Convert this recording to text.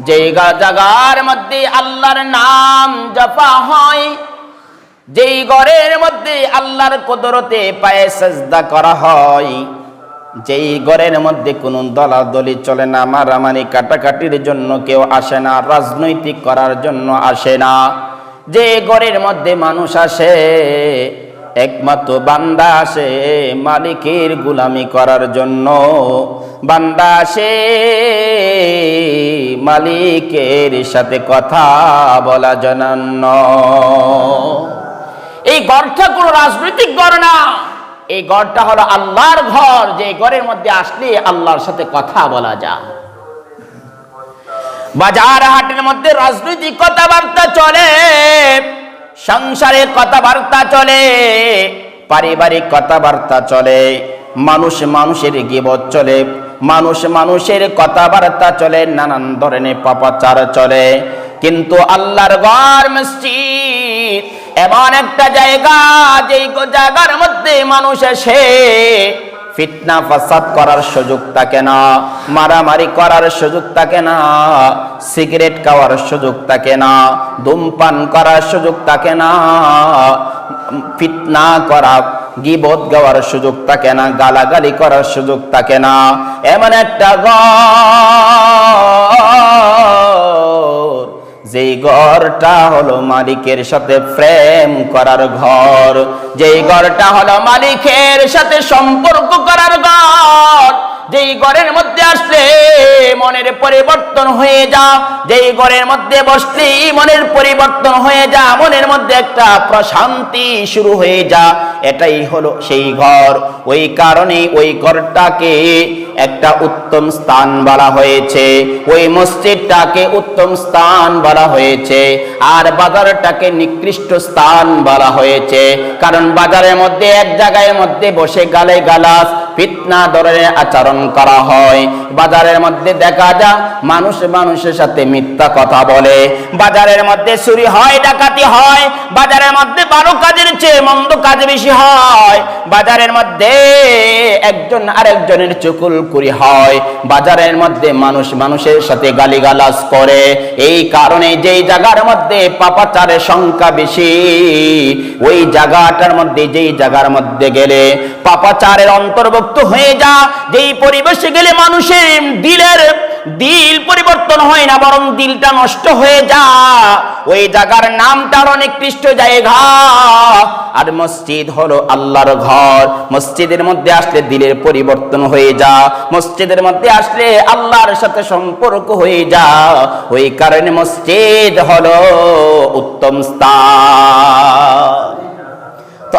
যেই জায়গার মধ্যে আল্লাহর নাম জপা হয়, যেই ঘরের মধ্যে আল্লাহর কুদরতে পায়ে সিজদা করা হয়, যেই ঘরের মধ্যে কোনো দলাদলি চলে না, মারামারি কাটাকাটির জন্য কেউ আসে না, রাজনৈতিক করার জন্য আসে না, যে ঘরের মধ্যে মানুষ আসে একমাত্র বান্দা আসে মালিকের গোলামি করার জন্য, বান্দা আসে মালিকের সাথে কথা বলা জন্য। এই ঘরটা কোনো রাজনৈতিক ঘর না, এই ঘরটা হলো আল্লাহর ঘর, যে ঘরের মধ্যে আসলে আল্লাহর সাথে কথা বলা যায়। বাজার হাটের মধ্যে রাজনৈতিক কথাবার্তা চলে, সংসারের কথাবার্তা চলে, পারিবারিক কথাবার্তা চলে, মানুষ মানুষের গীবত চলে, মানুষ মানুষের কথাবার্তা চলে, নানান ধরনের পাপাচার চলে। কিন্তু আল্লাহর ঘর মসজিদ এমন একটা জায়গা, যেই জায়গার মধ্যে মানুষ এসে ফিতনা ফাসাদ করার সুযোগ থাকে না, মারামারি করার সুযোগ থাকে না, সিগারেট খাওয়ার সুযোগ থাকে না, ধূমপান করার সুযোগ থাকে না, ফিতনা করা গীবত গাওয়ার সুযোগ থাকে না, গালাগালি করার সুযোগ থাকে না। এমন একটা ঘর, যেই ঘরটা হলো মালিকের সাথে প্রেম করার ঘর, যেই ঘরটা হলো মালিকের সাথে সম্পর্ক করার ঘর, যেই ঘরের মধ্যে আসলে মনের পরিবর্তন হয়ে যা, যেই ঘরের মধ্যে বসলে মনের পরিবর্তন হয়ে যা, মনের মধ্যে একটা প্রশান্তি শুরু হয়ে যা, এটাই হলো সেই ঘর। ওই কারণে ওই ঘরটাকে একটা উত্তম স্থান বলা হয়েছে, ওই মসজিদটাকে উত্তম স্থান বলা হয়েছে, আর বাজারটাকে নিকৃষ্ট স্থান বলা হয়েছে। কারণ বাজারের মধ্যে এক জায়গায় মধ্যে বসে গালে গালাস ফিতনা ধরনের আচরণ করা হয়, বাজারের মধ্যে দেখা যায় মানুষ মানুষের সাথে মিথ্যা কথা বলে, বাজারের মধ্যে চুরি হয়, ডাকাতি হয়, বাজারের মধ্যে ভালো কাজের চেয়ে মন্দ কাজ বেশি হয়, বাজারের মধ্যে একজন আরেকজনের চুগলখড়ি হয়, বাজারের মধ্যে মানুষ মানুষের সাথে গালিগালাজ করে। এই কারণে যেই জায়গার মধ্যে পাপাচারের সংখ্যা বেশি, ওই জায়গাটার মধ্যে, যেই জায়গার মধ্যে গেলে পাপাচারের অন্তর্ভুক্ত হয়ে যা, যেই পরিবেশে গেলে মানুষের দিল পরিবর্তন হয় না, বরং দিলটা নষ্ট হয়ে যা, ওই জায়গার নামটার অনেক নিকৃষ্ট জায়গা। আর মসজিদ হলো আল্লাহর ঘর, মসজিদের মধ্যে আসলে দিলের পরিবর্তন হয়ে যা, মসজিদের মধ্যে আসলে আল্লাহর সাথে সম্পর্ক হয়ে যা। ওই কারণে মসজিদ হলো উত্তম স্থান।